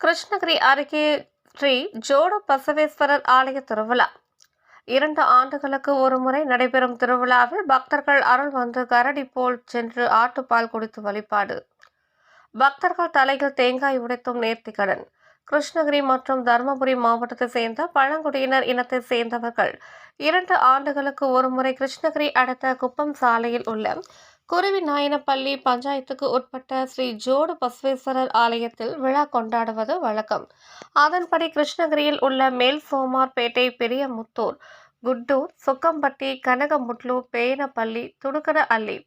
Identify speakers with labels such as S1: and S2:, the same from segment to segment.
S1: கிருஷ்ணகிரி அருகே ஸ்ரீ ஜோட பசவேஸ்வரர் ஆலய திருவிழா 2 ஆண்டுகளுக்கு ஒருமுறை நடைபெறும் திருவிழாவில் பக்தர்கள் அருள் வந்து கரடி போல் சென்று ஆட்டுப்பால் குடித்து வழிபாடு. பக்தர்கள் தலையில் தேங்காய் உடைத்தும் நேர்த்திக்கடன். கிருஷ்ணகிரி மற்றும் தருமபுரி மாவட்டத்தை சேர்ந்த பழங்குடியினர் இனத்தை சேர்ந்தவர்கள் 2 ஆண்டுகளுக்கு ஒருமுறை கிருஷ்ணகிரி அடுத்த குப்பம் சாலையில் உள்ள குருவிநாயனப்பள்ளி பஞ்சாயத்துக்கு உட்பட்ட ஸ்ரீ ஜோடு பசவேஸ்வரர் ஆலயத்தில் விழா கொண்டாடுவது வழக்கம். அதன்படி கிருஷ்ணகிரியில் உள்ள மேல் சோமார்பேட்டை, பெரியமுத்தூர், குட்டூர், சுக்கம்பட்டி, கனகமுட்லூர், பேயனப்பள்ளி, துடுக்கர அள்ளி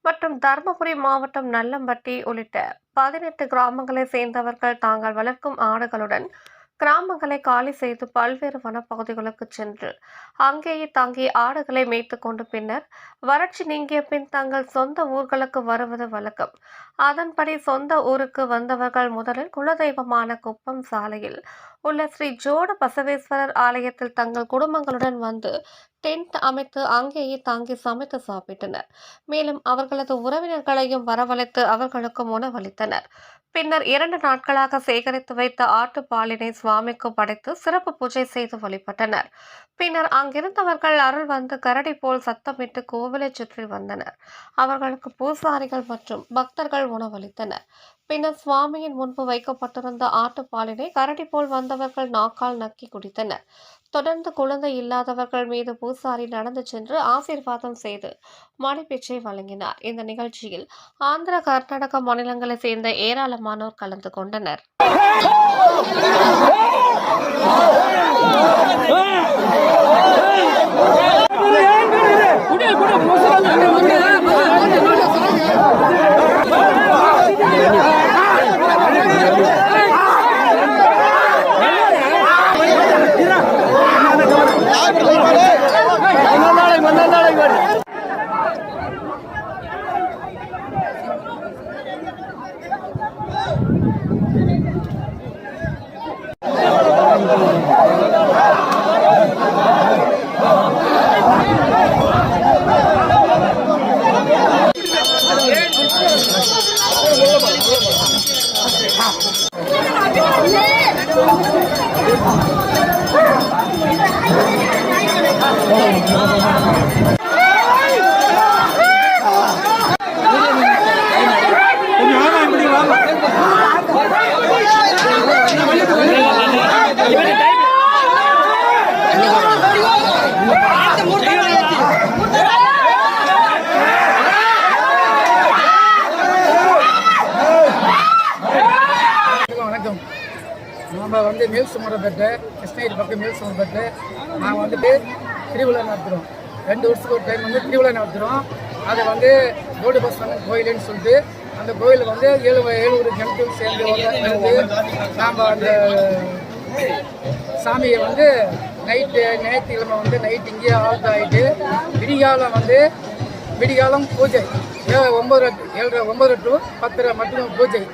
S1: மற்றும் தருமபுரி மாவட்டம் நல்லம்பட்டி உள்ளிட்ட 18 கிராமங்களை சேர்ந்தவர்கள் தாங்கள் வளர்க்கும் ஆடுகளுடன் கிராமங்களை காலி செய்து பல்வேறு வனப்பகுதிகளுக்கு சென்று அங்கேயே தங்கி ஆடுகளை மேய்த்து கொண்டு பின்னர் வறட்சி நீங்கிய பின் தங்கள் சொந்த ஊர்களுக்கு வருவது வழக்கம். அதன்படி சொந்த ஊருக்கு வந்தவர்கள் முதலில் குலதெய்வமான குப்பம் சாலையில் உள்ள ஸ்ரீ ஜோட பசவேஸ்வரர் ஆலயத்தில் தங்கள் குடும்பங்களுடன் வந்து டென்ட் அமைத்து அங்கேயே தாங்கி சமைத்து சாப்பிட்டனர். மேலும் அவர்களது உறவினர்களையும் வரவழைத்து அவர்களுக்கும் உணவளித்தனர். பின்னர் 2 நாட்களாக சேகரித்து வைத்த ஆட்டுப்பாலினை சுவாமிக்கு படைத்து சிறப்பு பூஜை செய்து வழிபட்டனர். பின்னர் அங்கிருந்தவர்கள் அருள் வந்து கரடி போல் சத்தமிட்டு கோவிலை சுற்றி வந்தனர். அவர்களுக்கு பூசாரிகள் மற்றும் பக்தர்கள் உணவளித்தனர். பின்னர் சுவாமியின் முன்பு வைக்கப்பட்டிருந்த ஆட்டுப்பாலினை கரடி போல் வந்தவர்கள் நாக்கால் நக்கி குடித்தனர். தொடர்ந்து குழந்தை இல்லாதவர்கள் மீது பூசாரி நடந்து சென்று ஆசீர்வாதம் செய்து மணிப்பிச்சை வழங்கினார். இந்த நிகழ்ச்சியில் ஆந்திர, கர்நாடக மாநிலங்களை சேர்ந்த ஏராளமானோர் கலந்து கொண்டனர்.
S2: நம்ம வந்து மேல் சுமரப்பேட்டை, கிருஷ்ணகிரி பக்கம் மேல் சுமரப்பேட்டை. நாங்கள் வந்துட்டு திருவிழா நடத்துகிறோம். 2 வருஷத்துக்கு ஒரு டைம் வந்து திருவிழா நடத்துகிறோம். அதை வந்து ஜோடு பசவன் கோயிலுன்னு சொல்லிட்டு அந்த கோயிலில் வந்து 7 ஜனத்துக்கு சேர்ந்து நாம் அந்த சாமியை வந்து ஞாயிற்றுக்கிழமை வந்து நைட் இங்கேயே ஆழ்த்து ஆகிட்டு விடிகாலம் பூஜை 9 to 10 மட்டும் பூஜை.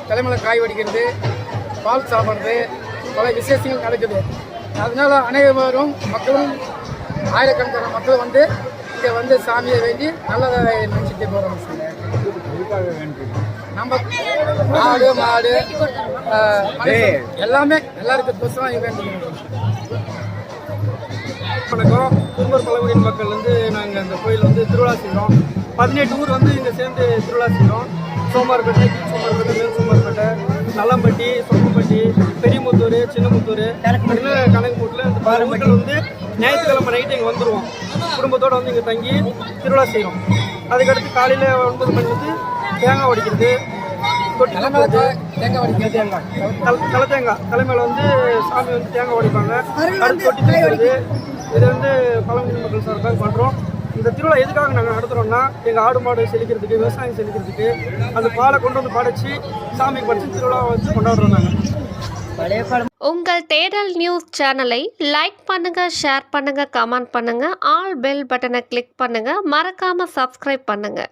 S2: தலைமையில் காய் வடிக்கிறது, பால் சாப்பிட்றது, பல விசேஷங்கள் நடக்குது. அதனால அனைவரும் மக்களும் ஆயிரக்கணக்கான மக்கள் வந்து இங்கே வந்து சாமியை வேண்டி நல்லதை நினச்சிட்டு போகிறோம். நம்ம ஆடு மாடு எல்லாமே எல்லாருக்கும் தோசம் வேண்டும்.
S3: வணக்கம். குறும்பர் பழங்குடியின் மக்கள் வந்து நாங்கள் அந்த கோயில் வந்து திருவிழா செய்கிறோம். 18 ஊர் வந்து இங்கே சேர்ந்து திருவிழா செய்கிறோம். சோமார்பேட்டை, கீழ் சோமார்பேட்டை, மேல் சோமார்பேட்டை, நல்லம்பட்டி, சொக்கும்பட்டி, பெரியமுத்தூர், சின்னமுத்தூர், கனகமுட்டில் இந்த 6 மக்கள் வந்து ஞாயிற்றுக்கிழமை நைட்டு இங்கே வந்துடுவோம். குடும்பத்தோடு வந்து இங்கே தங்கி திருவிழா செய்கிறோம். அதுக்கடுத்து காலையில் 9 மணி வந்து தேங்காய் உடைக்கிறது, தொட்டி தேங்காய் தலைமையில் வந்து சாமி வந்து தேங்காய் உடைப்பாங்க. அடுத்து தொட்டி தூக்குறது. இது வந்து பழங்குடி மக்கள் சார்பாக பண்ணுறோம். இந்த திருவிழா எதுக்காக நாங்கள் நடத்துகிறோம்னா, எங்கள் ஆடு மாடு செழிக்கிறதுக்கு, விவசாயம் செழிக்கிறதுக்கு அந்த பாலை கொண்டு வந்து படைச்சி சாமிக்கு படைச்சி திருவிழா வச்சு கொண்டாடுறோம் நாங்கள்.
S1: உங்கள் தேடல் நியூஸ் சேனலை லைக் பண்ணுங்க, ஷேர் பண்ணுங்க, கமெண்ட் பண்ணுங்க, ஆல் பெல் பட்டனை கிளிக் பண்ணுங்க, மறக்காம சப்ஸ்கிரைப் பண்ணுங்க.